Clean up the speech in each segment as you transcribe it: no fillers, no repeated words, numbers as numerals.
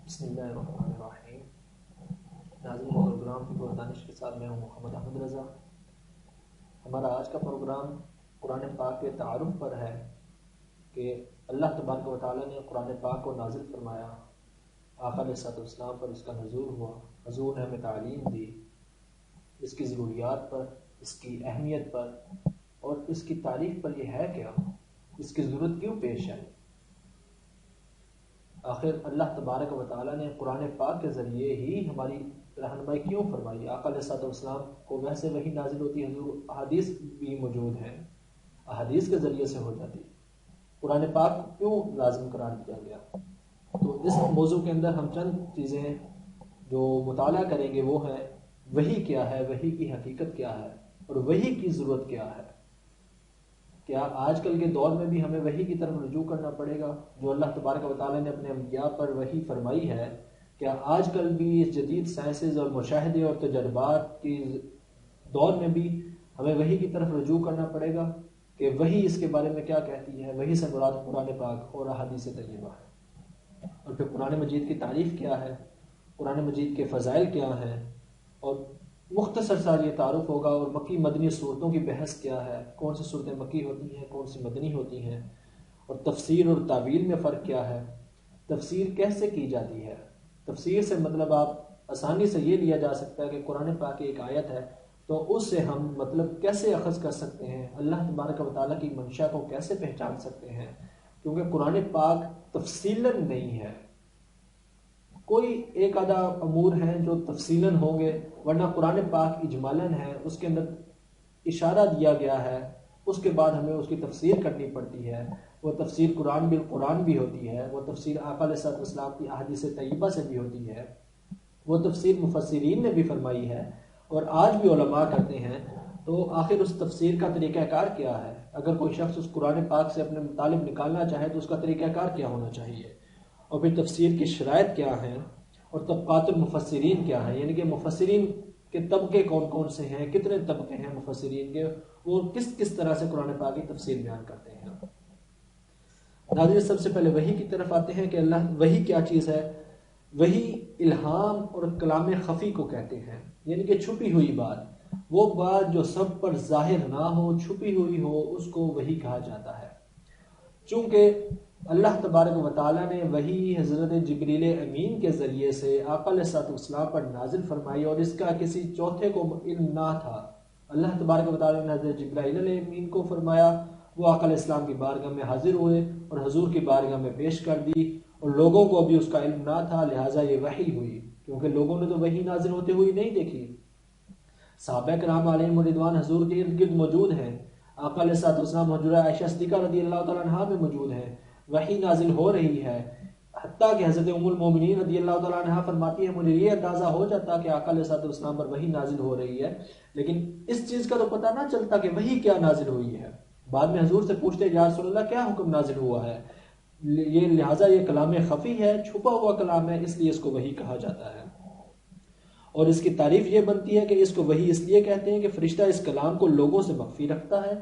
بسم اللہ الرحمن الرحیم۔ ناظرین پروگرام کی پردانش کے ساتھ میں ہوں محمد احمد رضا۔ ہمارا آج کا پروگرام قرآن پاک کے تعارف پر ہے کہ اللہ تبارک و تعالیٰ نے قرآن پاک کو نازل فرمایا، آقا علیہ السلام پر اس کا نزول ہوا، حضور نے ہمیں تعلیم دی اس کی ضروریات پر، اس کی اہمیت پر اور اس کی تعریف پر۔ یہ ہے کیا، اس کی ضرورت کیوں پیش ہے؟ آخر اللہ تبارک و تعالیٰ نے قرآن پاک کے ذریعے ہی ہماری رہنمائی کیوں فرمائی؟ آقا علیہ السلام کو ویسے وہی نازل ہوتی ہے، حضور احادیث بھی موجود ہیں، احادیث کے ذریعے سے ہو جاتی، قرآن پاک کیوں لازم قرار دیا گیا؟ تو اس موضوع کے اندر ہم چند چیزیں جو مطالعہ کریں گے وہ ہے وحی کیا ہے، وحی کی حقیقت کیا ہے اور وحی کی ضرورت کیا ہے۔ کیا آج کل کے دور میں بھی ہمیں وحی کی طرف رجوع کرنا پڑے گا جو اللہ تبارک و تعالیٰ نے اپنے انبیاء پر وحی فرمائی ہے؟ کیا آج کل بھی اس جدید سائنسز اور مشاہدے اور تجربات کے دور میں بھی ہمیں وحی کی طرف رجوع کرنا پڑے گا کہ وحی اس کے بارے میں کیا کہتی ہے؟ وحی سے مراد قرآن پاک اور احادیث طیبہ ہے۔ اور پھر قرآن مجید کی تعریف کیا ہے، قرآن مجید کے فضائل کیا ہیں، اور مختصر سا یہ تعارف ہوگا۔ اور مکی مدنی صورتوں کی بحث کیا ہے، کون سی صورتیں مکی ہوتی ہیں، کون سی مدنی ہوتی ہیں، اور تفسیر اور تعویل میں فرق کیا ہے، تفسیر کیسے کی جاتی ہے۔ تفسیر سے مطلب آپ آسانی سے یہ لیا جا سکتا ہے کہ قرآن پاک کی ایک آیت ہے تو اس سے ہم مطلب کیسے اخذ کر سکتے ہیں، اللہ تبارک و تعالیٰ کی منشا کو کیسے پہچان سکتے ہیں، کیونکہ قرآن پاک تفصیلاً نہیں ہے۔ کوئی ایک آدھا امور ہیں جو تفصیلاً ہوں گے، ورنہ قرآن پاک اجمالاً ہے، اس کے اندر اشارہ دیا گیا ہے، اس کے بعد ہمیں اس کی تفسیر کرنی پڑتی ہے۔ وہ تفسیر قرآن بالقرآن بھی ہوتی ہے، وہ تفسیر آقا علیہ السلام کی احادیث طیبہ سے بھی ہوتی ہے، وہ تفسیر مفسرین نے بھی فرمائی ہے اور آج بھی علماء کرتے ہیں۔ تو آخر اس تفسیر کا طریقہ کار کیا ہے؟ اگر کوئی شخص اس قرآن پاک سے اپنے مطالب نکالنا چاہے تو اس کا طریقہ کار کیا ہونا چاہیے؟ اور پھر تفسیر کی شرائط کیا ہیں اور طبقات المفسرین کیا ہیں، یعنی کہ مفسرین کے طبقے کون کون سے ہیں، کتنے طبقے ہیں مفسرین کے، وہ کس کس طرح سے قرآن پاک کی تفسیر بیان کرتے ہیں۔ ناظرین، سب سے پہلے وحی کی طرف آتے ہیں کہ اللہ وحی کیا چیز ہے۔ وحی الہام اور کلام خفی کو کہتے ہیں، یعنی کہ چھپی ہوئی بات، وہ بات جو سب پر ظاہر نہ ہو، چھپی ہوئی ہو، اس کو وحی کہا جاتا ہے۔ چونکہ اللہ تبارک و تعالیٰ نے وحی حضرت جبریل امین کے ذریعے سے آقا علیہ السلام پر نازل فرمائی اور اس کا کسی چوتھے کو علم نہ تھا۔ اللہ تبارک و تعالیٰ نے حضرت جبرائیل علیہ امین کو فرمایا، وہ آقا علیہ السلام کی بارگاہ میں حاضر ہوئے اور حضور کی بارگاہ میں پیش کر دی، اور لوگوں کو بھی اس کا علم نہ تھا، لہٰذا یہ وحی ہوئی، کیونکہ لوگوں نے تو وحی نازل ہوتے ہوئی نہیں دیکھی۔ صحابہ کرام علیہم رضوان حضور کے ارد گرد موجود ہیں، آقا علیہ السلام حجرہ عائشہ صدیقہ رضی اللہ تعالیٰ عنہا میں موجود ہیں، وحی نازل ہو رہی ہے، حتیٰ کہ حضرت ام المومنین رضی اللہ تعالیٰ عنہا فرماتی ہے مجھے یہ اندازہ ہو جاتا کہ آقا علیہ السلام پر وحی نازل ہو رہی ہے، لیکن اس چیز کا تو پتہ نہ چلتا کہ وحی کیا نازل ہوئی ہے۔ بعد میں حضور سے پوچھتے یا رسول اللہ کیا حکم نازل ہوا ہے، یہ لہٰذا یہ کلام خفی ہے، چھپا ہوا کلام ہے، اس لیے اس کو وحی کہا جاتا ہے۔ اور اس کی تعریف یہ بنتی ہے کہ اس کو وحی اس لیے کہتے ہیں کہ فرشتہ اس کلام کو لوگوں سے مخفی رکھتا ہے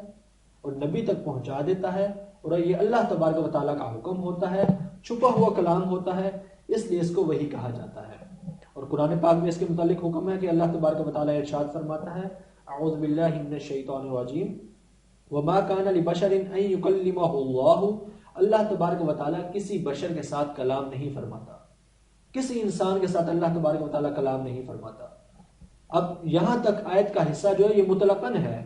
اور نبی تک پہنچا دیتا ہے، اور یہ اللہ تبارک و تعالیٰ کا حکم ہوتا ہے، چھپا ہوا کلام ہوتا ہے، اس لیے اس کو وحی کہا جاتا ہے۔ اور قرآن پاک میں اس کے متعلق حکم ہے کہ اللہ تبارک و تعالیٰ ارشاد فرماتا ہے اعوذ باللہ من الشیطان الرجیم وما کان لبشر ان یکلمہ اللہ، اللہ تبارک و تعالیٰ کسی بشر کے ساتھ کلام نہیں فرماتا، کسی انسان کے ساتھ اللہ تبارک و تعالیٰ کلام نہیں فرماتا۔ اب یہاں تک آیت کا حصہ جو ہے یہ مطلقاً ہے،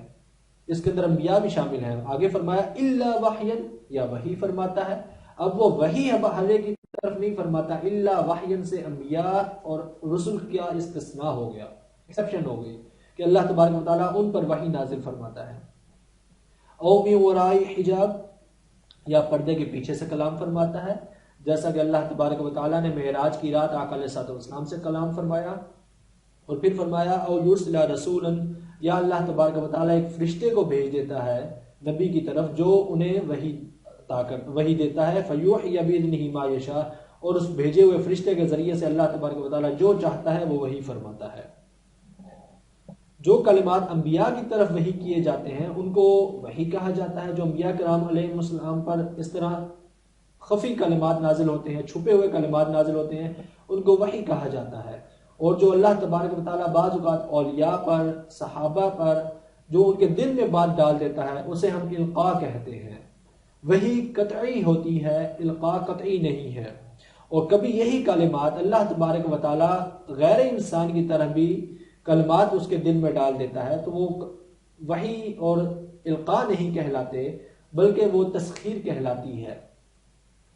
اس کے اندر انبیاء بھی شامل ہیں۔ آگے فرمایا الا وحیا، یا وحی فرماتا ہے، اب وہ وحی حوالے کی طرف نہیں فرماتا، الا وحیا سے انبیاء اور رسل کیا استثناء ہو گیا، ایکسیپشن ہو گئی کہ اللہ تبارک و تعالیٰ ان پر وحی نازل فرماتا ہے۔ او من وراء حجاب، یا پردے کے پیچھے سے کلام فرماتا ہے، جیسا کہ اللہ تبارک و تعالیٰ نے معراج کی رات آقا علیہ السلام سے کلام فرمایا۔ اور پھر فرمایا او یرسل رسولا، یا اللہ تبارک و تعالیٰ ایک فرشتے کو بھیج دیتا ہے نبی کی طرف جو انہیں وحی دیتا ہے، فیوحی باذنہ ما یشاء، اور اس بھیجے ہوئے فرشتے کے ذریعے سے اللہ تبارک و تعالیٰ جو چاہتا ہے وہ وحی فرماتا ہے۔ جو کلمات انبیاء کی طرف وحی کیے جاتے ہیں ان کو وحی کہا جاتا ہے، جو انبیاء کرام علیہ السلام پر اس طرح خفی کلمات نازل ہوتے ہیں، چھپے ہوئے کلمات نازل ہوتے ہیں، ان کو وحی کہا جاتا ہے۔ اور جو اللہ تبارک و تعالیٰ بعض اوقات اولیاء پر، صحابہ پر جو ان کے دل میں بات ڈال دیتا ہے، اسے ہم القاء کہتے ہیں۔ وحی قطعی ہوتی ہے، القاء قطعی نہیں ہے۔ اور کبھی یہی کلمات اللہ تبارک و تعالیٰ غیر انسان کی طرح بھی کلمات اس کے دل میں ڈال دیتا ہے، تو وہ وحی اور القاء نہیں کہلاتے، بلکہ وہ تسخیر کہلاتی ہے۔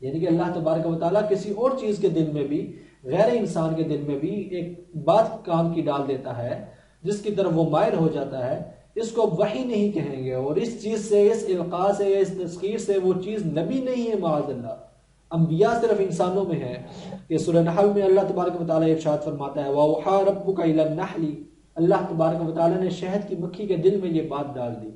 یعنی کہ اللہ تبارک و تعالیٰ کسی اور چیز کے دل میں بھی، غیر انسان کے دل میں بھی ایک بات کام کی ڈال دیتا ہے جس کی طرف وہ مائل ہو جاتا ہے، اس کو وحی نہیں کہیں گے۔ اور اس چیز سے، اس القاء سے، اس تسخیر سے وہ چیز نبی نہیں ہے، معاذ اللہ، انبیاء صرف انسانوں میں ہے۔ کہ سورہ نحل میں اللہ تبارک و تعالیٰ ارشاد فرماتا ہے وَأَوْحَىٰ رَبُّكَ إِلَى النَّحْلِ، اللہ تبارک و تعالیٰ نے شہد کی مکھی کے دل میں یہ بات ڈال دی۔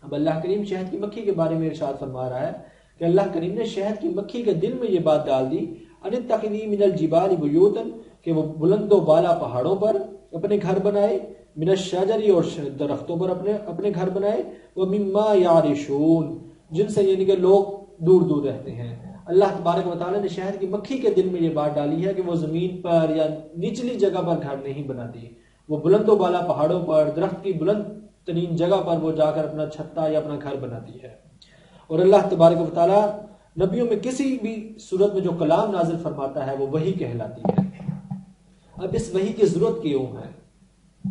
اب اللہ کریم شہد کی مکھی کے بارے میں ارشاد فرما رہا ہے کہ اللہ کریم نے شہد کی مکھی کے دل میں یہ بات ڈال دی، ان اتخذی من الجبال بیوتا، کہ وہ بلند و بالا پہاڑوں پر اپنے گھر بنائے، من الشجر، اور درختوں پر اپنے گھر بنائے، ومما یعرشون، جن سے یعنی کہ لوگ دور دور رہتے ہیں۔ اللہ تبارک و تعالیٰ نے شہد کی مکھی کے دل میں یہ بات ڈالی ہے کہ وہ زمین پر یا نچلی جگہ پر گھر نہیں بناتی، وہ بلند و بالا پہاڑوں پر، درخت کی بلند ترین جگہ پر وہ جا کر اپنا چھتا یا اپنا گھر بناتی ہے۔ اور اللہ تبارک و تعالیٰ نبیوں میں کسی بھی صورت میں جو کلام نازل فرماتا ہے وہ وحی کہلاتی ہے۔ اب اس وحی کی ضرورت کیوں ہے؟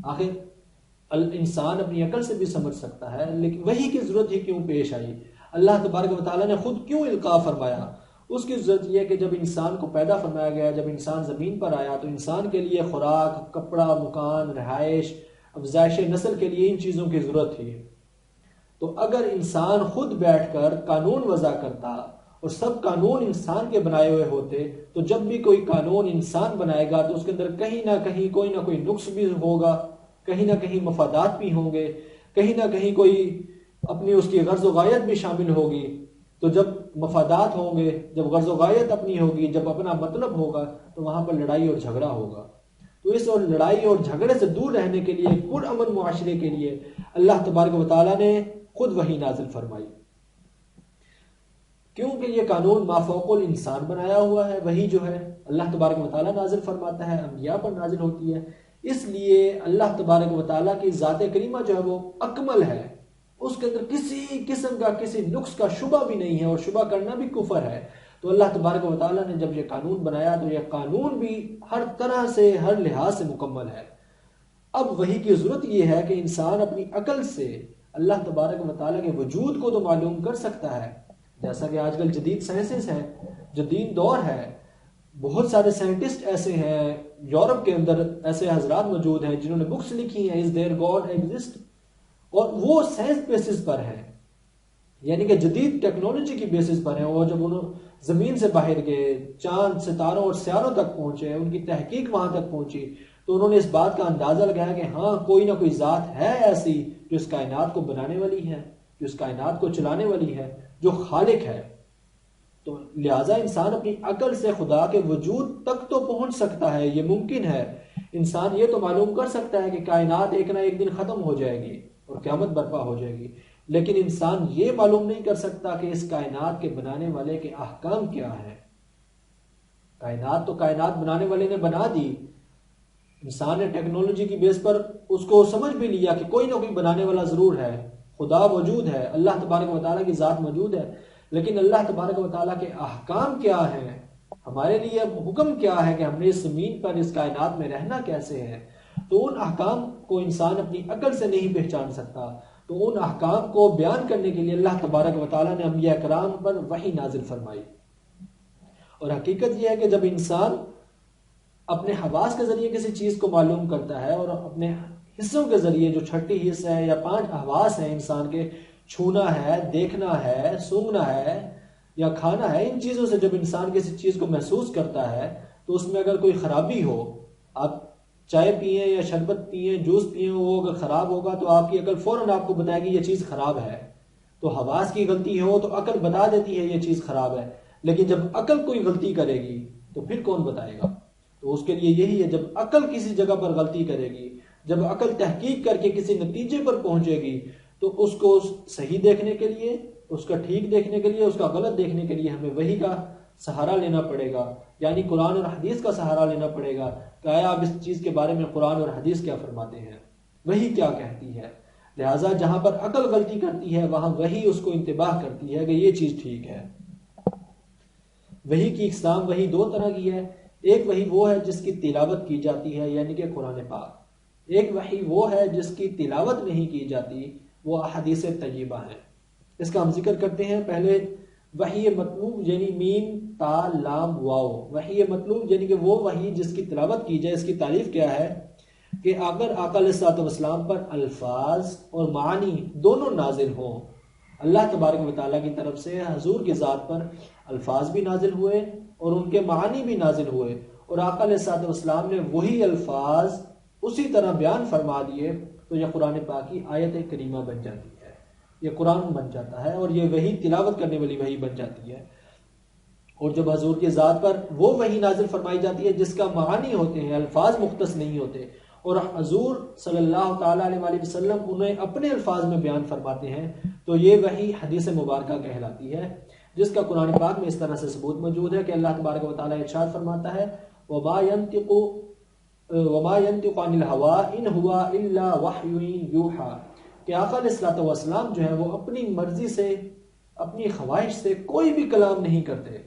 آخر انسان اپنی عقل سے بھی سمجھ سکتا ہے، لیکن وحی کی ضرورت ہی کیوں پیش آئی؟ اللہ تبارک و تعالیٰ نے خود کیوں القاء فرمایا؟ اس کی ضرورت یہ ہے کہ جب انسان کو پیدا فرمایا گیا، جب انسان زمین پر آیا، تو انسان کے لیے خوراک، کپڑا، مکان، رہائش، افزائش نسل کے لیے ان چیزوں کی ضرورت تھی۔ تو اگر انسان خود بیٹھ کر قانون وضع کرتا اور سب قانون انسان کے بنائے ہوئے ہوتے، تو جب بھی کوئی قانون انسان بنائے گا تو اس کے اندر کہیں نہ کہیں کوئی نہ کوئی نقص بھی ہوگا، کہیں نہ کہیں مفادات بھی ہوں گے، کہیں نہ کہیں کوئی اپنی اس کی غرض و غایت بھی شامل ہوگی۔ تو جب مفادات ہوں گے، جب غرض و غایت اپنی ہوگی، جب اپنا مطلب ہوگا، تو وہاں پر لڑائی اور جھگڑا ہوگا۔ تو اس اور لڑائی اور جھگڑے سے دور رہنے کے لیے، پرامن معاشرے کے لیے اللہ تبارک و تعالیٰ نے خود وحی نازل فرمائی، کیونکہ یہ قانون مافوق الانسان بنایا ہوا ہے۔ وحی جو ہے اللہ تبارک و تعالیٰ نازل فرماتا ہے، انبیاء پر نازل ہوتی ہے، اس لیے اللہ تبارک و تعالیٰ کی ذات کریمہ جو ہے وہ اکمل ہے، اس کے اندر کسی قسم کا کسی نقص کا شبہ بھی نہیں ہے، اور شبہ کرنا بھی کفر ہے۔ تو اللہ تبارک و تعالیٰ نے جب یہ قانون بنایا تو یہ قانون بھی ہر طرح سے، ہر لحاظ سے مکمل ہے۔ اب وحی کی ضرورت یہ ہے کہ انسان اپنی عقل سے اللہ تبارک و تعالیٰ کے وجود کو تو معلوم کر سکتا ہے، جیسا کہ آج کل جدید سائنسز ہیں، جدید دور ہے، بہت سارے سائنٹسٹ ایسے ہیں، یورپ کے اندر ایسے حضرات موجود ہیں جنہوں نے بکس لکھی ہیں، از دیر گاڈ ایگزسٹ، اور وہ سائنس بیسس پر ہیں، یعنی کہ جدید ٹیکنالوجی کی بیسس پر ہیں۔ اور جب انہوں زمین سے باہر گئے، چاند، ستاروں اور سیاروں تک پہنچے، ان کی تحقیق وہاں تک پہنچی، تو انہوں نے اس بات کا اندازہ لگایا کہ ہاں کوئی نہ کوئی ذات ہے ایسی جو اس کائنات کو بنانے والی ہے، جو اس کائنات کو چلانے والی ہے، جو خالق ہے۔ تو لہٰذا انسان اپنی عقل سے خدا کے وجود تک تو پہنچ سکتا ہے، یہ ممکن ہے۔ انسان یہ تو معلوم کر سکتا ہے کہ کائنات ایک نہ ایک دن ختم ہو جائے گی اور قیامت برپا ہو جائے گی، لیکن انسان یہ معلوم نہیں کر سکتا کہ اس کائنات کے بنانے والے کے احکام کیا ہیں۔ کائنات تو کائنات بنانے والے نے بنا دی، انسان نے ٹیکنالوجی کی بیس پر اس کو سمجھ بھی لیا کہ کوئی نہ کوئی بنانے والا ضرور ہے، خدا موجود ہے، اللہ تبارک و تعالیٰ کی ذات موجود ہے، لیکن اللہ تبارک و تعالیٰ کے احکام کیا ہیں، ہمارے لیے حکم کیا ہے کہ ہم نے اس زمین پر، اس کائنات میں رہنا کیسے ہے، تو ان احکام کو انسان اپنی عقل سے نہیں پہچان سکتا۔ تو ان احکام کو بیان کرنے کے لیے اللہ تبارک و تعالیٰ نے انبیاء کرام پر وحی نازل فرمائی۔ اور حقیقت یہ ہے کہ جب انسان اپنے حواس کے ذریعے کسی چیز کو معلوم کرتا ہے، اور اپنے حصوں کے ذریعے، جو چھٹی حصہ ہے یا 5 حواس ہیں انسان کے، چھونا ہے، دیکھنا ہے، سونگنا ہے یا کھانا ہے، ان چیزوں سے جب انسان کسی چیز کو محسوس کرتا ہے تو اس میں اگر کوئی خرابی ہو، آپ چائے پئیں یا شربت پئیں، جوس پئیں، وہ اگر خراب ہوگا تو آپ کی عقل فوراً آپ کو بتائے گی یہ چیز خراب ہے۔ تو حواس کی غلطی ہو تو عقل بتا دیتی ہے یہ چیز خراب ہے، لیکن جب عقل کوئی غلطی کرے گی تو پھر کون بتائے گا؟ تو اس کے لیے یہی ہے، جب عقل کسی جگہ پر غلطی کرے گی، جب عقل تحقیق کر کے کسی نتیجے پر پہنچے گی، تو اس کو صحیح دیکھنے کے لیے اس کا ٹھیک دیکھنے کے لیے، اس کا غلط دیکھنے کے لیے ہمیں وحی کا سہارا لینا پڑے گا، یعنی قرآن اور حدیث کا سہارا لینا پڑے گا کہ آیا آپ اس چیز کے بارے میں قرآن اور حدیث کیا فرماتے ہیں، وحی کیا کہتی ہے۔ لہٰذا جہاں پر عقل غلطی کرتی ہے وہاں وحی اس کو انتباہ کرتی ہے کہ یہ چیز ٹھیک ہے۔ وحی کی اقسام وحی دو طرح کی ہے، ایک وحی وہ ہے جس کی تلاوت کی جاتی ہے یعنی کہ قرآن پاک، ایک وحی وہ ہے جس کی تلاوت نہیں کی جاتی، وہ احادیث طیبہ ہیں۔ اس کا ہم ذکر کرتے ہیں۔ پہلے وحی مطلوب یعنی میم تا لام واو، وحی مطلوب یعنی کہ وہ وحی جس کی تلاوت کی جائے۔ اس کی تعریف کیا ہے کہ اگر آقا علیہ الصلوۃ والسلام پر الفاظ اور معنی دونوں نازل ہوں، اللہ تبارک و تعالیٰ کی طرف سے حضور کی ذات پر الفاظ بھی نازل ہوئے اور ان کے معنی بھی نازل ہوئے، اور آقا علیہ الصلوۃ والسلام نے وہی الفاظ اسی طرح بیان فرما دیے، تو یہ قرآن پاک کی آیت کریمہ بن جاتی ہے، یہ قرآن بن جاتا ہے، اور یہ وہی تلاوت کرنے والی وہی بن جاتی ہے۔ اور جب حضور کی ذات پر وہ وحی نازل فرمائی جاتی ہے جس کا معنی ہوتے ہیں، الفاظ مختص نہیں ہوتے، اور حضور صلی اللہ تعالیٰ علیہ وآلہ وسلم انہیں اپنے الفاظ میں بیان فرماتے ہیں، تو یہ وحی حدیث مبارکہ کہلاتی ہے، جس کا قرآن پاک میں اس طرح سے ثبوت موجود ہے کہ اللہ تبارک و تعالیٰ ارشاد فرماتا ہے وَمَا يَنطِقُ عَنِ الْهَوَىٰ إِنْ هُوَ إِلَّا وَحْيٌ يُوحَىٰ، کہ آقا علیہ الصلوۃ والسلام جو ہے وہ اپنی مرضی سے، اپنی خواہش سے کوئی بھی کلام نہیں کرتے،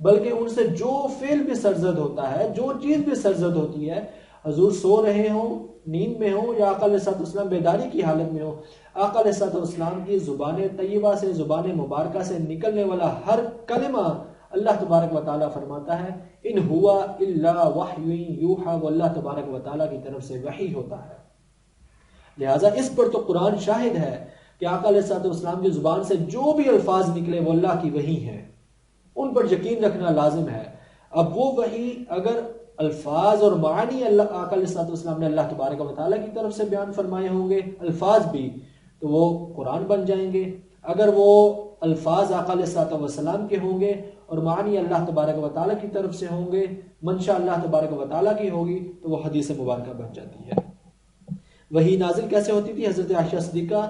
بلکہ ان سے جو فعل بھی سرزد ہوتا ہے، جو چیز بھی سرزد ہوتی ہے، حضور سو رہے ہوں، نیند میں ہوں، یا آقا علیہ الصلوۃ والسلام بیداری کی حالت میں ہوں، آقا علیہ الصلوۃ والسلام کی زبان طیبہ سے، زبان مبارکہ سے نکلنے والا ہر کلمہ اللہ تبارک و تعالیٰ فرماتا ہے ان ہوا الا وحی یوحا، وہ اللہ تبارک و تعالیٰ کی طرف سے وحی ہوتا ہے۔ لہٰذا اس پر تو قرآن شاہد ہے کہ آقا علیہ الصلوۃ والسلام کی زبان سے جو بھی الفاظ نکلے وہ اللہ کی وحی ہیں، ان پر یقین رکھنا لازم ہے۔ اب وہ وحی اگر الفاظ اور معنی اللہ آقا علیہ الصلوۃ والسلام نے اللہ تبارک و تعالیٰ کی طرف سے بیان فرمائے ہوں گے، الفاظ بھی، تو وہ قرآن بن جائیں گے۔ اگر وہ الفاظ آقا علیہ الصلوۃ والسلام کے ہوں گے اور معنی اللہ تبارک و تعالیٰ کی طرف سے ہوں گے، منشا اللہ تبارک و تعالیٰ کی ہوگی، تو وہ حدیث مبارکہ بن جاتی ہے۔ وحی نازل کیسے ہوتی تھی؟ حضرت عائشہ صدیقہ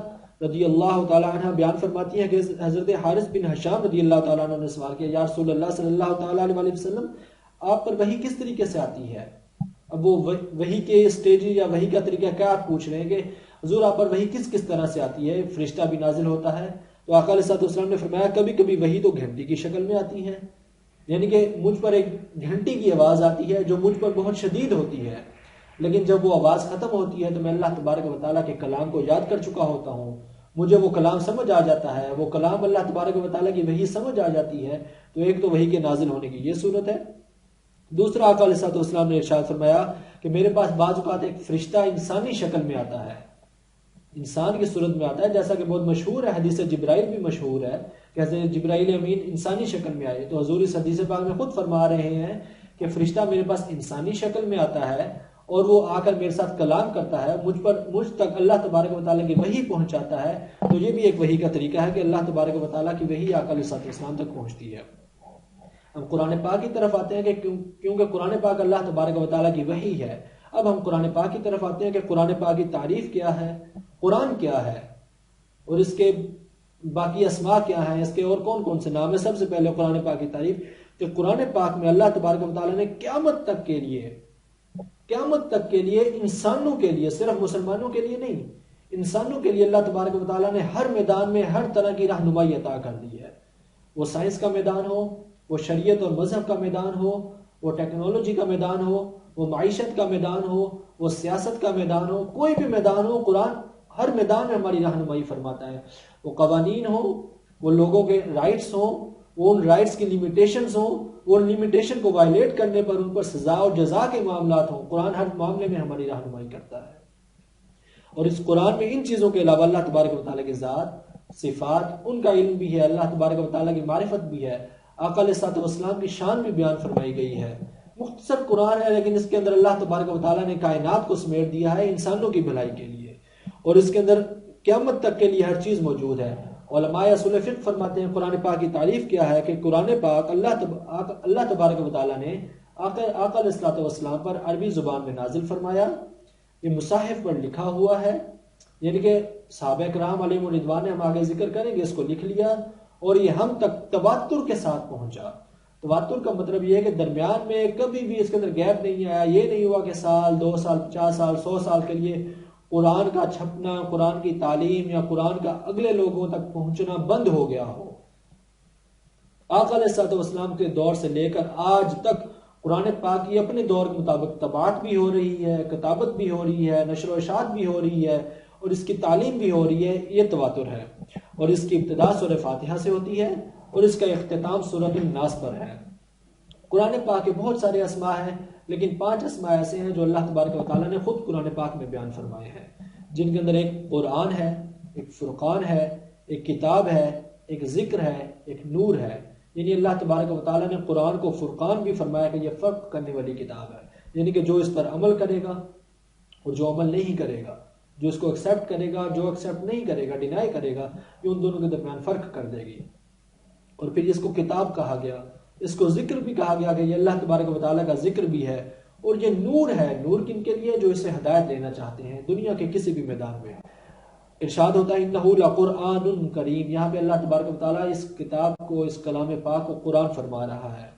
رضی اللہ تعالیٰ عنہ بیان فرماتی ہیں کہ حضرت حارث بن حشام رضی اللہ تعالیٰ عنہ نے سوال کیا، یا رسول اللہ صلی اللہ تعالیٰ علیہ وسلم، آپ پر وحی کس طریقے سے آتی ہے؟ اب وہ وحی کے اسٹیج یا وحی کا طریقہ کیا آپ پوچھ رہے ہیں کہ حضور آپ پر وحی کس طرح سے آتی ہے؟ فرشتہ بھی نازل ہوتا ہے؟ تو آقا علیہ الصلوۃ والسلام نے فرمایا کبھی کبھی وحی تو گھنٹی کی شکل میں آتی ہے، یعنی کہ مجھ پر ایک گھنٹی کی آواز آتی ہے جو مجھ پر بہت شدید ہوتی ہے، لیکن جب وہ آواز ختم ہوتی ہے تو میں اللہ تبارک و تعالیٰ کے کلام کو یاد کر چکا ہوتا ہوں، مجھے وہ کلام سمجھ آ جاتا ہے، وہ کلام اللہ تبارک و تعالیٰ کی وحی سمجھ آ جاتی ہے۔ تو ایک تو وحی کے نازل ہونے کی یہ صورت ہے۔ دوسرا آقا علیہ الصلوۃ والسلام نے ارشاد فرمایا کہ میرے پاس بعض اوقات ایک فرشتہ انسانی شکل میں آتا ہے، انسان کی صورت میں آتا ہے، جیسا کہ بہت مشہور ہے، حدیث جبرائیل بھی مشہور ہے کہ حضرت جبرائیل امین انسانی شکل میں آئے۔ تو حضور اس حدیث پاک میں خود فرما رہے ہیں کہ فرشتہ میرے پاس انسانی شکل میں آتا ہے اور وہ آ کر میرے ساتھ کلام کرتا ہے، مجھ تک اللہ تبارک و تعالیٰ کی وحی پہنچاتا ہے۔ تو یہ بھی ایک وحی کا طریقہ ہے کہ اللہ تبارک و تعالیٰ کی وحی آقا علیہ الصلوۃ والسلام تک پہنچتی ہے۔ ہم قرآن پاک کی طرف آتے ہیں کہ کیونکہ قرآن پاک اللہ تبارک و تعالیٰ کی وحی ہے۔ اب ہم قرآن پاک کی طرف آتے ہیں کہ قرآن پاک کی تعریف کیا ہے، قرآن کیا ہے، اور اس کے باقی اسماء کیا ہیں، اس کے اور کون کون سے نام ہیں۔ سب سے پہلے قرآن پاک کی تعریف کہ قرآن پاک میں اللہ تبارک و تعالیٰ نے قیامت تک کے لیے انسانوں کے لیے، صرف مسلمانوں کے لیے نہیں، انسانوں کے لیے اللہ تبارک و تعالیٰ نے ہر میدان میں ہر طرح کی رہنمائی عطا کر دی ہے۔ وہ سائنس کا میدان ہو، وہ شریعت اور مذہب کا میدان ہو، وہ ٹیکنالوجی کا میدان ہو، وہ معیشت کا میدان ہو، وہ سیاست کا میدان ہو، کوئی بھی میدان ہو، قرآن ہر میدان میں ہماری رہنمائی فرماتا ہے۔ وہ قوانین ہو، وہ لوگوں کے رائٹس ہوں، وہ ان رائٹس کی لیمیٹیشنز ہوں، وہ لیمیٹیشن کو وائلیٹ کرنے پر ان پر سزا اور جزا کے معاملات ہوں، قرآن ہر معاملے میں ہماری رہنمائی کرتا ہے۔ اور اس قرآن میں ان چیزوں کے علاوہ اللہ تبارک و تعالیٰ کی ذات، صفات، ان کا علم بھی ہے، اللہ تبارک و تعالیٰ کی معرفت بھی ہے، آقا علیہ الصلوۃ والسلام کی شان بھی بیان فرمائی گئی ہے۔ مختصر قرآن ہے لیکن اس کے اندر اللہ تبارک و تعالیٰ نے کائنات کو سمیٹ دیا ہے انسانوں کی بھلائی کے لیے، اور اس کے اندر قیامت تک کے لیے ہر چیز موجود ہے۔ علماء اصول فقہ فرماتے ہیں قرآن پاک کی تعریف کیا ہے کہ قرآن پاک اللہ تبارک و تعالیٰ نے آقا علیہ الصلوۃ والسلام پر عربی زبان میں نازل فرمایا، یہ مصاحف پر لکھا ہوا ہے، یعنی کہ صحابہ کرام علیہ الرضوان نے، ہم آگے ذکر کریں گے، اس کو لکھ لیا اور یہ ہم تک تواتر کے ساتھ پہنچا۔ تواتر کا مطلب یہ ہے کہ درمیان میں کبھی بھی اس کے اندر گیپ نہیں آیا، یہ نہیں ہوا کہ سال 2 سال 50 سال 100 سال کے لیے قرآن کا چھپنا، قرآن کی تعلیم یا قرآن کا اگلے لوگوں تک پہنچنا بند ہو گیا ہو۔ آقا علیہ السلام کے دور سے لے کر آج تک قرآن پاک کی اپنے دور کے مطابق طباعت بھی ہو رہی ہے، کتابت بھی ہو رہی ہے، نشر و اشاعت بھی ہو رہی ہے اور اس کی تعلیم بھی ہو رہی ہے، یہ تواتر ہے۔ اور اس کی ابتدا سورہ فاتحہ سے ہوتی ہے اور اس کا اختتام سورۃ الناس پر ہے۔ قرآن پاک کے بہت سارے اسماء ہیں، لیکن 5 اسماء ایسے ہیں جو اللہ تبارک و تعالیٰ نے خود قرآن پاک میں بیان فرمائے ہیں، جن کے اندر ایک قرآن ہے، ایک فرقان ہے، ایک کتاب ہے، ایک ذکر ہے، ایک نور ہے۔ یعنی اللہ تبارک و تعالیٰ نے قرآن کو فرقان بھی فرمایا کہ یہ فرق کرنے والی کتاب ہے، یعنی کہ جو اس پر عمل کرے گا اور جو عمل نہیں کرے گا، جو اس کو ایکسیپٹ کرے گا، جو ایکسیپٹ نہیں کرے گا، ڈینائی کرے گا، یہ ان دونوں کے درمیان فرق کر دے گی۔ اور پھر اس کو کتاب کہا گیا، اس کو ذکر بھی کہا گیا کہ یہ اللہ تبارک و تعالیٰ کا ذکر بھی ہے، اور یہ نور ہے۔ نور کن کے لیے؟ جو اس سے ہدایت لینا چاہتے ہیں دنیا کے کسی بھی میدان میں۔ ارشاد ہوتا ہے انہ لقرآن کریم، یہاں پہ اللہ تبارک و تعالیٰ اس کتاب کو، اس کلام پاک کو قرآن فرما رہا ہے۔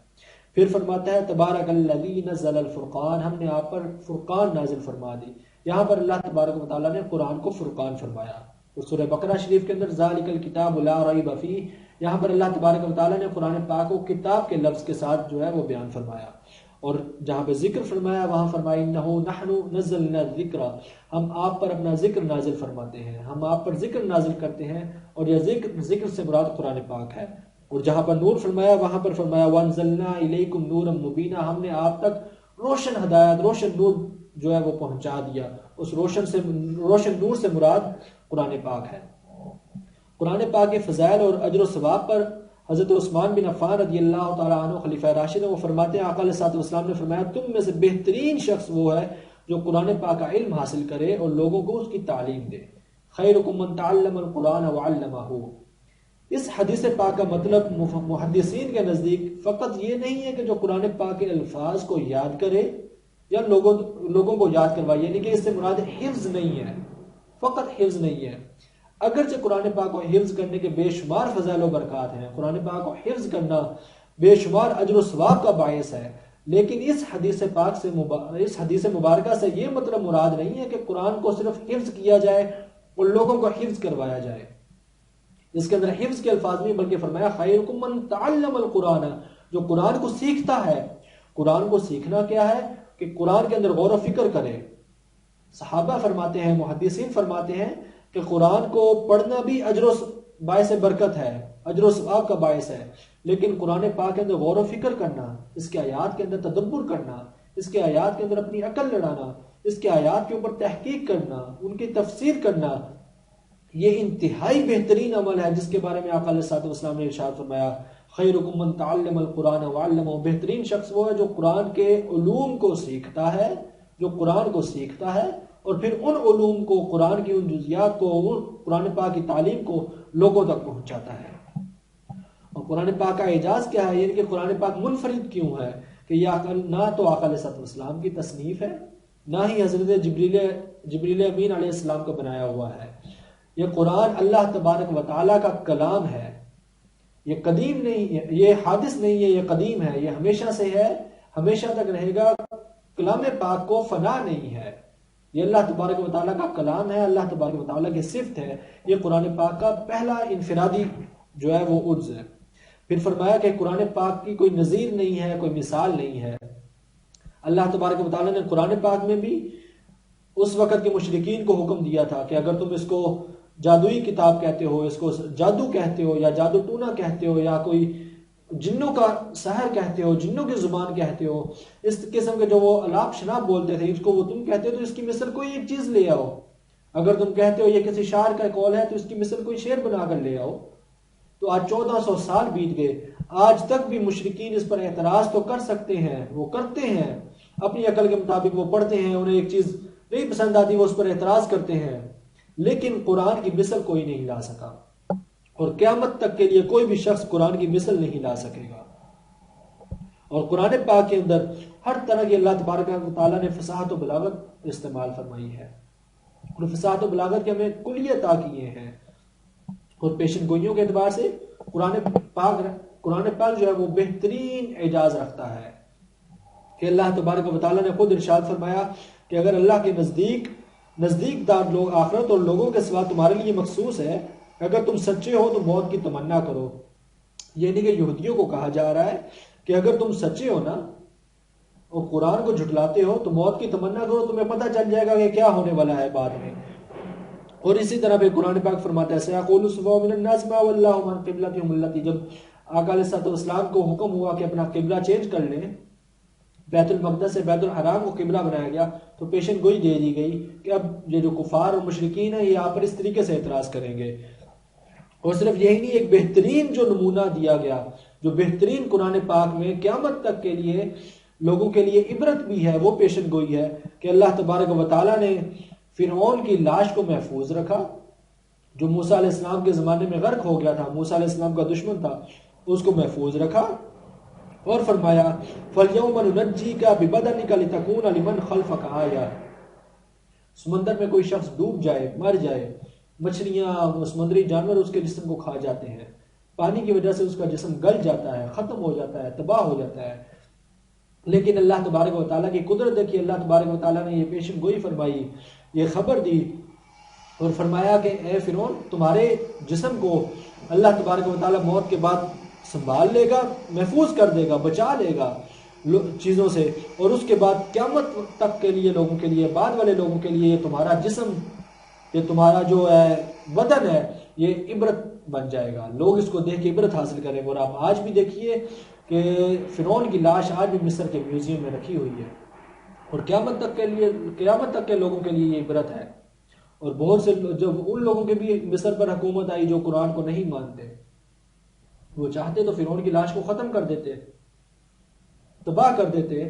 پھر فرماتا ہے تبارک الذی نزل الفرقان، ہم نے آپ پر فرقان نازل فرما دی۔ یہاں پر اللہ تبارک و تعالیٰ نے قرآن کو فرقان فرمایا۔ اور سورہ بقرہ شریف کے اندر ذالک الکتاب لا ریب فیہ، یہاں پر اللہ تبارک و تعالیٰ نے قرآن پاک کو کتاب کے لفظ کے ساتھ جو ہے وہ بیان فرمایا۔ اور جہاں پہ ذکر فرمایا وہاں فرمایا انہ نحن نزلنا الذکر، ہم آپ پر اپنا ذکر نازل فرماتے ہیں، ہم آپ پر ذکر نازل کرتے ہیں، اور یہ ذکر سے مراد قرآن پاک ہے۔ اور جہاں پر نور فرمایا وہاں پر فرمایا وانزلنا الیکم نورا مبینا، ہم نے آپ تک روشن ہدایت، روشن نور جو ہے وہ پہنچا دیا۔ اس روشن نور سے مراد قرآن پاک ہے۔ قرآن پاک کے فضائل اور اجر و ثواب پر حضرت عثمان بن عفان رضی اللہ تعالیٰ عنہ خلیفہ راشد، وہ فرماتے ہیں آقا علیہ السلام نے فرمایا تم میں سے بہترین شخص وہ ہے جو قرآن پاک کا علم حاصل کرے اور لوگوں کو اس کی تعلیم دے۔ خیرکم من تعلم القرآن وعلمہ۔ اس حدیث پاک کا مطلب محدثین کے نزدیک فقط یہ نہیں ہے کہ جو قرآن پاک کے الفاظ کو یاد کرے یا لوگوں کو یاد کروائے، یعنی کہ اس سے مراد حفظ نہیں ہے، فقط حفظ نہیں ہے۔ اگرچہ قرآن پاک کو حفظ کرنے کے بے شمار فضائل و برکات ہیں، قرآن پاک کو حفظ کرنا بے شمار اجر و ثواب کا باعث ہے، لیکن اس حدیث مبارکہ سے یہ مطلب مراد نہیں ہے کہ قرآن کو صرف حفظ کیا جائے اور لوگوں کو حفظ کروایا جائے۔ اس کے اندر حفظ کے الفاظ نہیں بلکہ فرمایا خیرکم من تعلم القرآن، جو قرآن کو سیکھتا ہے۔ قرآن کو سیکھنا کیا ہے؟ کہ قرآن کے اندر غور و فکر کرے۔ صحابہ فرماتے ہیں، محدثین فرماتے ہیں کہ قرآن کو پڑھنا بھی باعث برکت ہے، اجر و ثواب کا باعث ہے، لیکن قرآن پاک کے اندر غور و فکر کرنا، اس کے آیات کے اندر تدبر کرنا، اس کے آیات کے اندر اپنی عقل لڑانا، اس کے آیات کے اوپر تحقیق کرنا، ان کی تفسیر کرنا، یہ انتہائی بہترین عمل ہے، جس کے بارے میں آقا علیہ السلام نے ارشاد فرمایا خیرکم من تعلم القرآن وعلمہ، بہترین شخص وہ ہے جو قرآن کے علوم کو سیکھتا ہے، جو قرآن کو سیکھتا ہے اور پھر ان علوم کو، قرآن کی ان جزیات کو، قرآن پاک کی تعلیم کو لوگوں تک پہنچاتا ہے۔ اور قرآن پاک کا اعجاز کیا ہے؟ یعنی کہ قرآن پاک منفرد کیوں ہے؟ کہ یہ نہ تو آقا علیہ السلام کی تصنیف ہے، نہ ہی حضرت جبریل امین علیہ السلام کا بنایا ہوا ہے۔ یہ قرآن اللہ تبارک و تعالیٰ کا کلام ہے، یہ قدیم نہیں ہے، یہ حادث نہیں ہے، یہ قدیم ہے، یہ ہمیشہ سے ہے، ہمیشہ تک رہے گا۔ کلام پاک کو فنا نہیں ہے، یہ اللہ تبارک و تعالیٰ کا کلام ہے، اللہ تبارک و تعالیٰ کی صفت ہے۔ یہ قرآن پاک کا پہلا انفرادی جو ہے وہ عجز ہے۔ پھر فرمایا کہ قرآن پاک کی کوئی نظیر نہیں ہے، کوئی مثال نہیں ہے۔ اللہ تبارک و تعالیٰ نے قرآن پاک میں بھی اس وقت کے مشرکین کو حکم دیا تھا کہ اگر تم اس کو جادوئی کتاب کہتے ہو، اس کو جادو کہتے ہو یا جادو ٹونا کہتے ہو یا کوئی جنوں کا سحر کہتے ہو، جنوں کی زبان کہتے ہو، اس قسم کے جو وہ الاپ شناپ بولتے تھے، اس کو وہ تم کہتے ہو تو اس کی مثل کوئی ایک چیز لے آؤ۔ اگر تم کہتے ہو یہ کسی شاعر کا قول ہے تو اس کی مثل کوئی شعر بنا کر لے آؤ۔ تو آج 1400 سال بیت گئے، آج تک بھی مشرکین اس پر اعتراض تو کر سکتے ہیں، وہ کرتے ہیں اپنی عقل کے مطابق، وہ پڑھتے ہیں، انہیں ایک چیز نہیں پسند آتی وہ اس پر اعتراض کرتے ہیں، لیکن قرآن کی مثل کوئی نہیں لا سکا، اور قیامت تک کے لیے کوئی بھی شخص قرآن کی مثل نہیں لا سکے گا۔ اور قرآن پاک کے اندر ہر طرح کی اللہ تبارک و تعالیٰ نے فصاحت و بلاغت استعمال فرمائی ہے۔ اور فصاحت و بلاغت کے ہمیں کلیہ عطا کیے ہیں، اور پیشن گوئیوں کے اعتبار سے قرآن پاک جو ہے وہ بہترین اعجاز رکھتا ہے کہ اللہ تبارک و تعالیٰ نے خود ارشاد فرمایا کہ اگر اللہ کے نزدیک دار لوگ آخرت اور لوگوں کے سوا تمہارے لیے مخصوص ہے، اگر تم سچے ہو تو موت کی تمنا کرو. یعنی کہ یہودیوں کو کہا جا رہا ہے کہ اگر تم سچے ہو نا اور قرآن کو جھٹلاتے ہو تو موت کی تمنا کرو، تمہیں پتہ چل جائے گا کہ کیا ہونے والا ہے بعد میں. اور اسی طرح پہ قرآن پاک فرماتا ہے سیقول الصفوہ من الناس ما ولاھم عن قبلتہم التی، جب آقا علیہ السلام کو حکم ہوا کہ اپنا قبلہ چینج کر لیں، بیت المقدس سے بیت الحرام کو قبلہ بنایا گیا، تو پیشن گوئی دے دی گئی کہ اب یہ جو کفار اور مشرکین ہیں یہ آپ پر اس طریقے سے اعتراض کریں گے. اور صرف یہی نہیں، ایک بہترین جو نمونہ دیا گیا، جو بہترین قرآن پاک میں قیامت تک کے لیے لوگوں کے لیے عبرت بھی ہے، وہ پیشن گوئی ہے کہ اللہ تبارک و تعالیٰ نے فرعون کی لاش کو محفوظ رکھا، جو موسیٰ علیہ السلام کے زمانے میں غرق ہو گیا تھا، موسیٰ علیہ السلام کا دشمن تھا، اس کو محفوظ رکھا. اور فرمایا فَالْيَوْمَ نُنَجِّيكَ بِبَدَنِكَ لِتَكُونَ لِمَنْ خَلْفَكَ آیَةً. سمندر میں کوئی شخص ڈوب جائے، مر جائے، مچھلیاں، سمندری جانور اس کے جسم کو کھا جاتے ہیں، پانی کی وجہ سے اس کا جسم گل جاتا ہے، ختم ہو جاتا ہے، تباہ ہو جاتا ہے، لیکن اللہ تبارک و تعالیٰ کی قدرت ہے کہ اللہ تبارک و تعالیٰ نے یہ پیشن گوئی فرمائی، یہ خبر دی اور فرمایا کہ اے فرعون، تمہارے جسم کو اللہ تبارک و تعالیٰ موت کے بعد سنبھال لے گا، محفوظ کر دے گا، بچا لے گا چیزوں سے، اور اس کے بعد قیامت تک کے لیے لوگوں کے لیے، بعد والے لوگوں کے لیے تمہارا جسم، یہ تمہارا جو ہے بدن ہے، یہ عبرت بن جائے گا، لوگ اس کو دیکھ کے عبرت حاصل کریں گے. اور آپ آج بھی دیکھیے کہ فرعون کی لاش آج بھی مصر کے میوزیم میں رکھی ہوئی ہے، اور قیامت تک کے لوگوں کے لیے یہ عبرت ہے. اور بہت سے جب ان لوگوں کے بھی مصر پر حکومت آئی جو قرآن کو نہیں مانتے، وہ چاہتے تو فرعون کی لاش کو ختم کر دیتے، تباہ کر دیتے،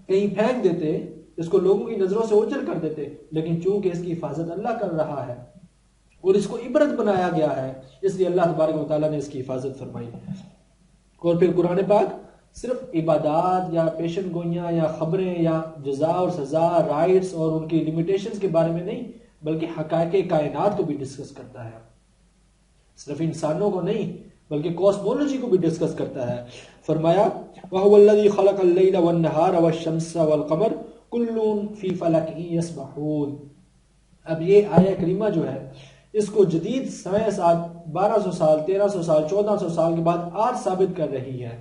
کہیں پھینک دیتے، اس کو لوگوں کی نظروں سے اوجھل کر دیتے، لیکن چونکہ اس کی حفاظت اللہ کر رہا ہے اور اس کو عبرت بنایا گیا ہے، اس لیے اللہ تبارک و تعالیٰ نے اس کی حفاظت فرمائی. اور پھر قرآن پاک صرف عبادات یا پیشن گوئیاں یا خبریں یا جزا اور سزا، رائٹس اور ان کی لمیٹیشنز کے بارے میں نہیں، بلکہ حقائق کائنات کو بھی ڈسکس کرتا ہے، صرف انسانوں کو نہیں بلکہ کاسمولوجی کو بھی ڈسکس کرتا ہے. فرمایا وَهُوَ الَّذِي خَلَقَ اللَّيْلَ وَالنَّهَارَ وَالشَّمْسَ وَالْقَمَرَ كُلٌّ فِي فَلَكٍ يَسْبَحُونَ. اب یہ آیہ کریمہ جو ہے اس کو جدید سائنس آج 1200 سال 1300 سال 1400 سال کے بعد آج ثابت کر رہی ہے.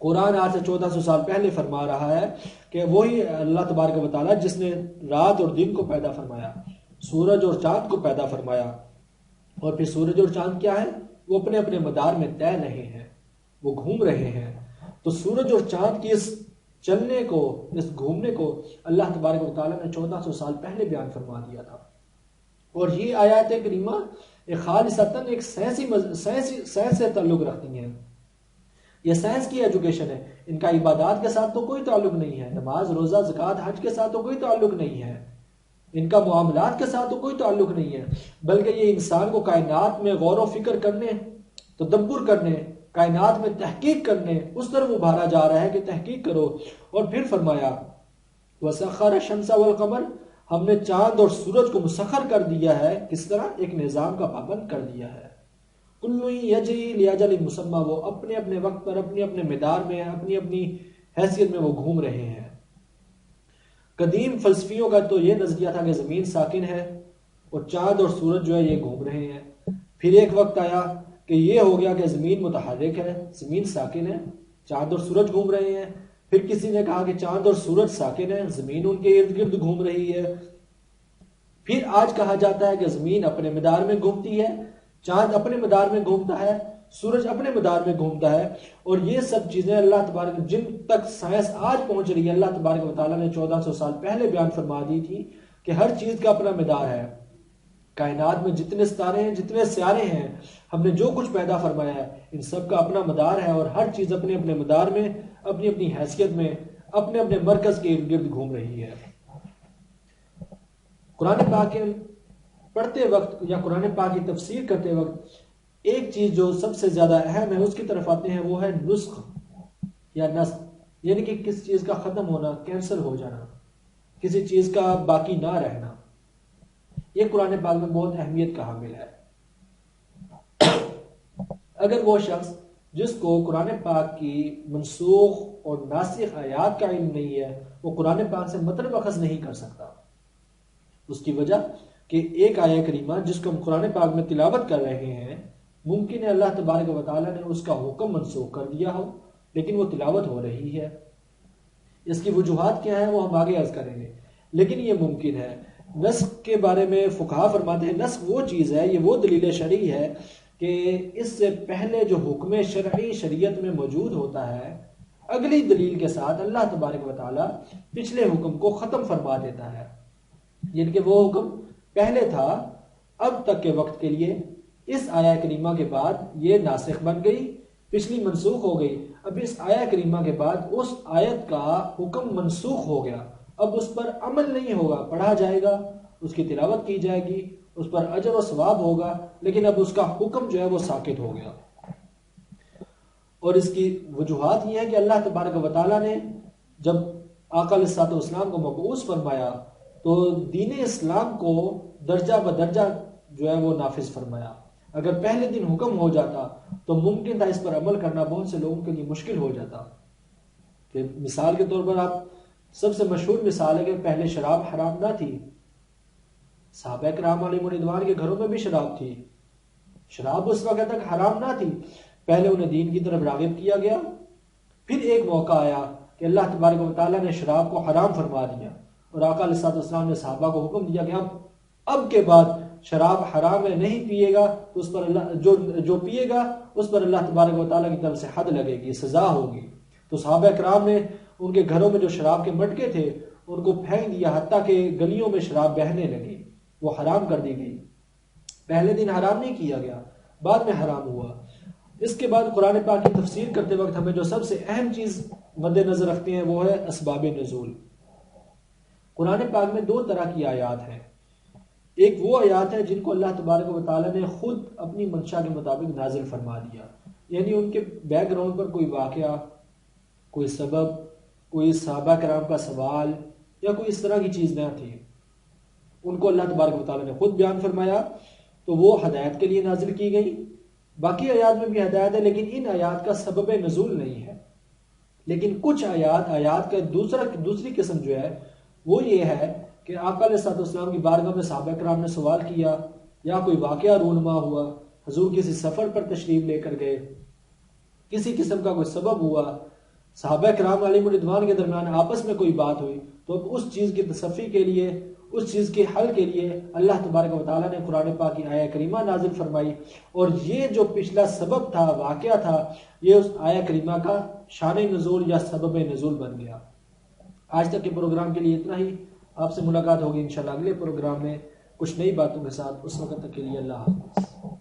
قرآن آج سے 1400 سال پہلے فرما رہا ہے کہ وہی اللہ تبارک و تعالیٰ جس نے رات اور دن کو پیدا فرمایا، سورج اور چاند کو پیدا فرمایا، اور پھر سورج اور چاند کیا ہے، وہ اپنے اپنے مدار میں طے رہے ہیں، وہ گھوم رہے ہیں. تو سورج اور چاند کی اس چلنے کو، اس گھومنے کو اللہ تبارک و تعالیٰ نے 1400 سال پہلے بیان فرما دیا تھا. اور یہ آیات کریمہ ایک خالصتاً ایک سائنس سے تعلق رکھتی ہیں. یہ سائنس کی ایجوکیشن ہے، ان کا عبادات کے ساتھ تو کوئی تعلق نہیں ہے، نماز روزہ زکوٰۃ حج کے ساتھ تو کوئی تعلق نہیں ہے، ان کا معاملات کے ساتھ تو کوئی تعلق نہیں ہے، بلکہ یہ انسان کو کائنات میں غور و فکر کرنے، تدبر کرنے، کائنات میں تحقیق کرنے، اس طرف ابھارا جا رہا ہے کہ تحقیق کرو. اور پھر فرمایا وَسَخَّرَ الشَّمْسَ وَالْقَمَرَ، ہم نے چاند اور سورج کو مسخر کر دیا ہے، کس طرح، ایک نظام کا پابند کر دیا ہے. كُلٌّ يَجْرِي لِأَجَلٍ مُّسَمًّى، وہ اپنے اپنے وقت پر، اپنے اپنے مدار میں، اپنی اپنی حیثیت میں وہ گھوم رہے ہیں. قدیم فلسفیوں کا تو یہ نظریہ تھا کہ زمین ساکن ہے اور چاند اور سورج جو ہے یہ گھوم رہے ہیں. پھر ایک وقت آیا کہ یہ ہو گیا کہ زمین متحرک ہے، زمین ساکن ہے، چاند اور سورج گھوم رہے ہیں. پھر کسی نے کہا کہ چاند اور سورج ساکن ہے، زمین ان کے ارد گرد گھوم رہی ہے. پھر آج کہا جاتا ہے کہ زمین اپنے مدار میں گھومتی ہے، چاند اپنے مدار میں گھومتا ہے، سورج اپنے مدار میں گھومتا ہے. اور یہ سب چیزیں اللہ تبارک، جن تک سائنس آج پہنچ رہی ہے، اللہ تبارک و تعالیٰ نے 1400 سال پہلے بیان فرما دی تھی کہ ہر چیز کا اپنا مدار ہے. کائنات میں جتنے ستارے ہیں، جتنے سیارے ہیں، ہم نے جو کچھ پیدا فرمایا ہے، ان سب کا اپنا مدار ہے، اور ہر چیز اپنے اپنے مدار میں، اپنی اپنی حیثیت میں، اپنے اپنے مرکز کے ارد گرد گھوم رہی ہے. قرآن پاک پڑھتے وقت یا قرآن پاک کی تفسیر کرتے وقت ایک چیز جو سب سے زیادہ اہم ہے اس کی طرف آتے ہیں، وہ ہے نسخ یا نسخ، یعنی کہ کس چیز کا ختم ہونا، کینسل ہو جانا. کسی چیز کا باقی نہ رہنا، یہ قرآن پاک میں بہت اہمیت کا حامل ہے۔ اگر وہ شخص جس کو قرآن پاک کی منسوخ اور ناسخ آیات کا علم نہیں ہے، وہ قرآن پاک سے مطلب اخذ نہیں کر سکتا۔ اس کی وجہ کہ ایک آیہ کریمہ جس کو ہم قرآن پاک میں تلاوت کر رہے ہیں، ممکن ہے اللہ تبارک و تعالیٰ نے اس کا حکم منسوخ کر دیا ہو، لیکن وہ تلاوت ہو رہی ہے۔ اس کی وجوہات کیا ہیں وہ ہم آگے عرض کریں گے، لیکن یہ ممکن ہے۔ نسخ کے بارے میں فقہا فرماتے ہیں نسخ وہ چیز ہے، یہ وہ دلیل شرعی ہے کہ اس سے پہلے جو حکم شرعی شریعت میں موجود ہوتا ہے، اگلی دلیل کے ساتھ اللہ تبارک و تعالیٰ پچھلے حکم کو ختم فرما دیتا ہے، یعنی کہ وہ حکم پہلے تھا اب تک کے وقت کے لیے، اس آیہ کریمہ کے بعد یہ ناسخ بن گئی، پچھلی منسوخ ہو گئی، اب اس آیہ کریمہ کے بعد اس آیت کا حکم منسوخ ہو گیا، اب اس پر عمل نہیں ہوگا، پڑھا جائے گا، اس کی تلاوت کی جائے گی، اس پر اجر و ثواب ہوگا، لیکن اب اس کا حکم جو ہے وہ ساقط ہو گیا۔ اور اس کی وجوہات یہ ہے کہ اللہ تبارک و تعالیٰ نے جب آقا علیہ الصلوۃ والسلام کو مبعوث فرمایا تو دین اسلام کو درجہ بدرجہ جو ہے وہ نافذ فرمایا۔ اگر پہلے دن حکم ہو جاتا تو ممکن تھا اس پر عمل کرنا بہت سے لوگوں کے لیے مشکل ہو جاتا۔ کہ مثال کے طور پر آپ سب سے مشہور مثال ہے کہ پہلے شراب حرام نہ تھی، صحابہ کرام علیہ رضوان کے گھروں میں بھی شراب تھی، شراب اس وقت تک حرام نہ تھی، پہلے انہیں دین کی طرف راغب کیا گیا، پھر ایک موقع آیا کہ اللہ تبارک و تعالیٰ نے شراب کو حرام فرما دیا، اور آقا علیہ السلام نے صحابہ کو حکم دیا کہ اب کے بعد شراب حرام ہے، نہیں پیے گا تو اس پر اللہ جو پیے گا اس پر اللہ تبارک و تعالیٰ کی طرف سے حد لگے گی، سزا ہوگی۔ تو صحابہ کرام نے ان کے گھروں میں جو شراب کے مٹکے تھے ان کو پھینک دیا، حتیٰ کہ گلیوں میں شراب بہنے لگی، وہ حرام کر دی گئی۔ پہلے دن حرام نہیں کیا گیا، بعد میں حرام ہوا۔ اس کے بعد قرآن پاک کی تفسیر کرتے وقت ہمیں جو سب سے اہم چیز مد نظر رکھتے ہیں وہ ہے اسباب نزول۔ قرآن پاک میں دو طرح کی آیات ہیں، ایک وہ آیات ہے جن کو اللہ تبارک و تعالیٰ نے خود اپنی منشا کے مطابق نازل فرما دیا، یعنی ان کے بیک گراؤنڈ پر کوئی واقعہ، کوئی سبب، کوئی صحابہ کرام کا سوال یا کوئی اس طرح کی چیز نہ تھی، ان کو اللہ تبارک و تعالیٰ نے خود بیان فرمایا، تو وہ ہدایت کے لیے نازل کی گئی۔ باقی آیات میں بھی ہدایت ہے، لیکن ان آیات کا سبب نزول نہیں ہے۔ لیکن کچھ آیات کا دوسری قسم جو ہے وہ یہ ہے کہ آقا علیہ السلام کی بارگاہ میں صحابہ کرام نے سوال کیا، یا کوئی واقعہ رونما ہوا، حضور کسی سفر پر تشریف لے کر گئے، کسی قسم کا کوئی سبب ہوا، صحابہ کرام علیہ رضوان کے درمیان آپس میں کوئی بات ہوئی، تو اب اس چیز کی تصفی کے لیے، اس چیز کے حل کے لیے اللہ تبارک و تعالیٰ نے قرآن پاک کی آیہ کریمہ نازل فرمائی، اور یہ جو پچھلا سبب تھا، واقعہ تھا، یہ اس آیہ کریمہ کا شان نزول یا سبب نزول بن گیا۔ آج تک کے پروگرام کے لیے اتنا ہی، آپ سے ملاقات ہوگی انشاءاللہ اگلے پروگرام میں کچھ نئی باتوں کے ساتھ، اس وقت تک کے لیے اللہ حافظ۔